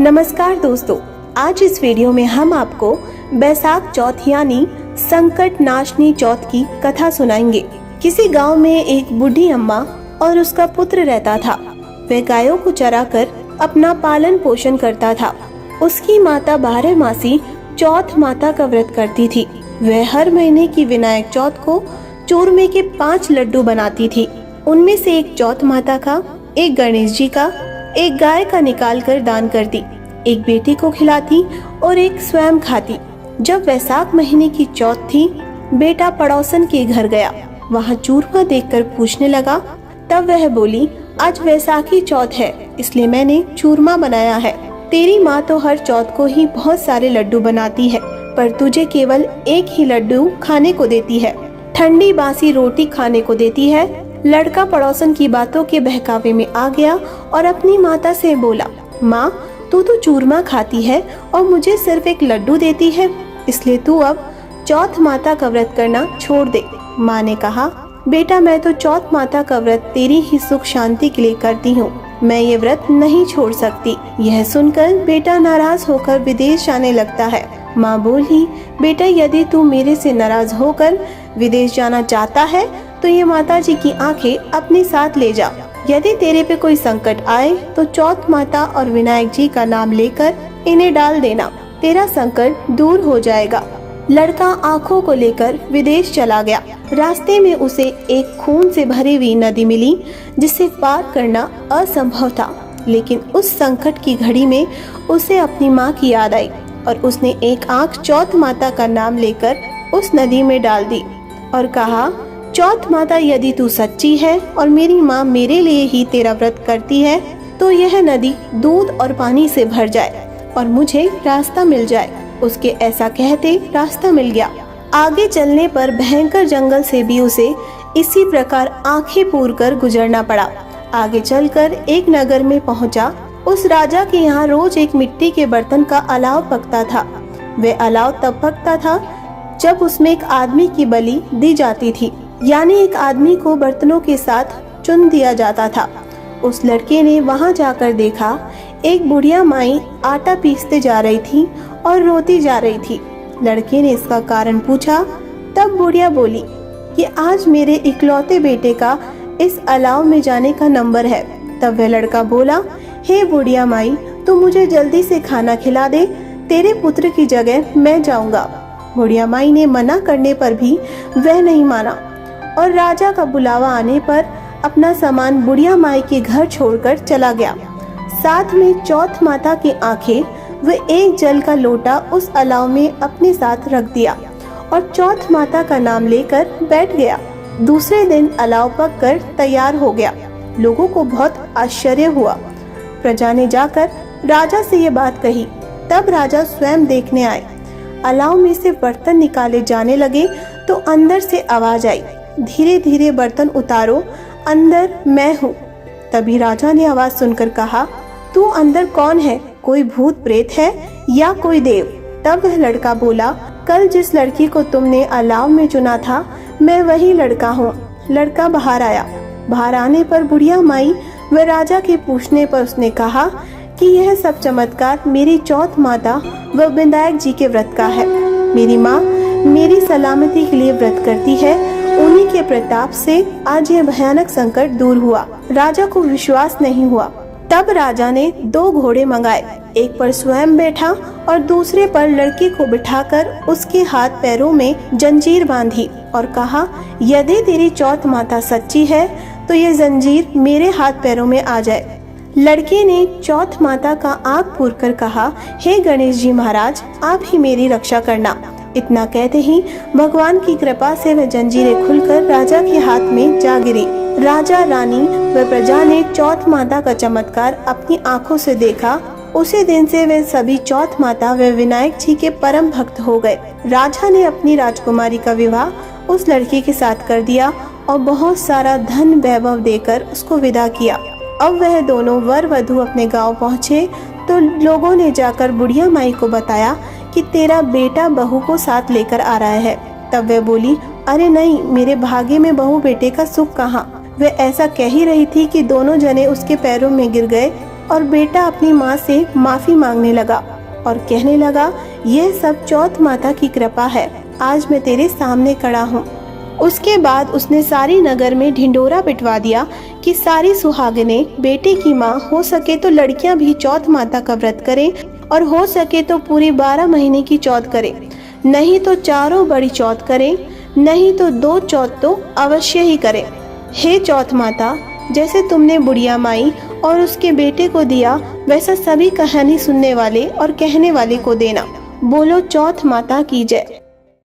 नमस्कार दोस्तों, आज इस वीडियो में हम आपको बैसाख चौथ यानी संकट नाशनी चौथ की कथा सुनाएंगे। किसी गांव में एक बूढ़ी अम्मा और उसका पुत्र रहता था। वह गायों को चराकर अपना पालन पोषण करता था। उसकी माता 12 मासी चौथ माता का व्रत करती थी। वह हर महीने की विनायक चौथ को चूरमे के 5 लड्डू बनाती थी। उनमें से एक चौथ माता का, एक गणेश जी का, एक गाय का निकाल कर दान करती, एक बेटी को खिलाती और एक स्वयं खाती। जब वैसाख महीने की चौथ थी, बेटा पड़ोसन के घर गया। वहाँ चूरमा देखकर पूछने लगा। तब वह बोली, आज वैसाखी चौथ है, इसलिए मैंने चूरमा बनाया है। तेरी माँ तो हर चौथ को ही बहुत सारे लड्डू बनाती है, पर तुझे केवल एक ही लड्डू खाने को देती है। ठंडी बासी रोटी खाने को देती है। लड़का पड़ोसन की बातों के बहकावे में आ गया और अपनी माता से बोला, माँ तू तो चूरमा खाती है और मुझे सिर्फ एक लड्डू देती है, इसलिए तू अब चौथ माता का व्रत करना छोड़ दे। माँ ने कहा, बेटा मैं तो चौथ माता का व्रत तेरी ही सुख शांति के लिए करती हूँ, मैं ये व्रत नहीं छोड़ सकती। यह सुनकर बेटा नाराज होकर विदेश जाने लगता है। माँ बोली, बेटा यदि तू मेरे से नाराज होकर विदेश जाना चाहता है तो ये माता जी की आंखें अपने साथ ले जा। यदि तेरे पे कोई संकट आए तो चौथ माता और विनायक जी का नाम लेकर इन्हें डाल देना, तेरा संकट दूर हो जाएगा। लड़का आंखों को लेकर विदेश चला गया। रास्ते में उसे एक खून से भरी हुई नदी मिली जिसे पार करना असंभव था, लेकिन उस संकट की घड़ी में उसे अपनी माँ की याद आई और उसने एक आंख चौथ माता का नाम लेकर उस नदी में डाल दी और कहा, चौथ माता यदि तू सच्ची है और मेरी माँ मेरे लिए ही तेरा व्रत करती है तो यह नदी दूध और पानी से भर जाए और मुझे रास्ता मिल जाए। उसके ऐसा कहते रास्ता मिल गया। आगे चलने पर भयंकर जंगल से भी उसे इसी प्रकार आंखें पूर कर गुजरना पड़ा। आगे चलकर एक नगर में पहुंचा। उस राजा के यहाँ रोज एक मिट्टी के बर्तन का अलाव पकता था। वह अलाव तब पकता था जब उसमें एक आदमी की बलि दी जाती थी, यानी एक आदमी को बर्तनों के साथ चुन दिया जाता था। उस लड़के ने वहां जाकर देखा, एक बुढ़िया माई आटा पीसते जा रही थी और रोती जा रही थी। लड़के ने इसका कारण पूछा। तब बुढ़िया बोली कि आज मेरे इकलौते बेटे का इस अलाव में जाने का नंबर है। तब वह लड़का बोला, हे बुढ़िया माई, तू मुझे जल्दी से खाना खिला दे, तेरे पुत्र की जगह मैं जाऊंगा। बुढ़िया माई ने मना करने पर भी वह नहीं माना और राजा का बुलावा आने पर अपना सामान बुढ़िया माई के घर छोड़कर चला गया। साथ में चौथ माता की आंखें व एक जल का लोटा उस अलाव में अपने साथ रख दिया और चौथ माता का नाम लेकर बैठ गया। दूसरे दिन अलाव पककर तैयार हो गया। लोगों को बहुत आश्चर्य हुआ। प्रजा ने जाकर राजा से ये बात कही। तब राजा स्वयं देखने आए। अलाव में से बर्तन निकाले जाने लगे तो अंदर से आवाज आई, धीरे धीरे बर्तन उतारो, अंदर मैं हूँ। तभी राजा ने आवाज सुनकर कहा, तू अंदर कौन है, कोई भूत प्रेत है या कोई देव? तब वह लड़का बोला, कल जिस लड़की को तुमने अलाव में चुना था मैं वही लड़का हूँ। लड़का बाहर आया। बाहर आने पर बुढ़िया माई व राजा के पूछने पर उसने कहा कि यह सब चमत्कार मेरी चौथ माता व विनायक जी के व्रत का है। मेरी माँ मेरी सलामती के लिए व्रत करती है, उन्हीं के प्रताप से आज यह भयानक संकट दूर हुआ। राजा को विश्वास नहीं हुआ। तब राजा ने 2 घोड़े मंगाए, एक पर स्वयं बैठा और दूसरे पर लड़के को बिठाकर उसके हाथ पैरों में जंजीर बांधी और कहा, यदि तेरी चौथ माता सच्ची है तो ये जंजीर मेरे हाथ पैरों में आ जाए। लड़के ने चौथ माता का आँख पूर कर कहा, हे गणेश जी महाराज, आप ही मेरी रक्षा करना। इतना कहते ही भगवान की कृपा से वह जंजीरें खुलकर राजा के हाथ में जा गिरी। राजा, रानी व प्रजा ने चौथ माता का चमत्कार अपनी आंखों से देखा। उसी दिन से वे सभी चौथ माता व विनायक जी के परम भक्त हो गए। राजा ने अपनी राजकुमारी का विवाह उस लड़की के साथ कर दिया और बहुत सारा धन वैभव देकर उसको विदा किया। अब वह दोनों वर वधू अपने गांव पहुँचे तो लोगों ने जाकर बुढ़िया माई को बताया कि तेरा बेटा बहू को साथ लेकर आ रहा है। तब वह बोली, अरे नहीं, मेरे भाग्य में बहू बेटे का सुख कहाँ। वह ऐसा कह ही रही थी कि दोनों जने उसके पैरों में गिर गए और बेटा अपनी माँ से माफी मांगने लगा और कहने लगा, यह सब चौथ माता की कृपा है, आज मैं तेरे सामने खड़ा हूँ। उसके बाद उसने सारी नगर में ढिंडोरा पिटवा दिया कि सारी सुहागिनें बेटे की माँ हो सके तो लड़कियां भी चौथ माता का व्रत करें और हो सके तो पूरी 12 महीने की चौथ करें, नहीं तो चारों बड़ी चौथ करें, नहीं तो 2 चौथ तो अवश्य ही करें। हे चौथ माता, जैसे तुमने बुढ़िया माई और उसके बेटे को दिया वैसा सभी कहानी सुनने वाले और कहने वाले को देना। बोलो चौथ माता की जय।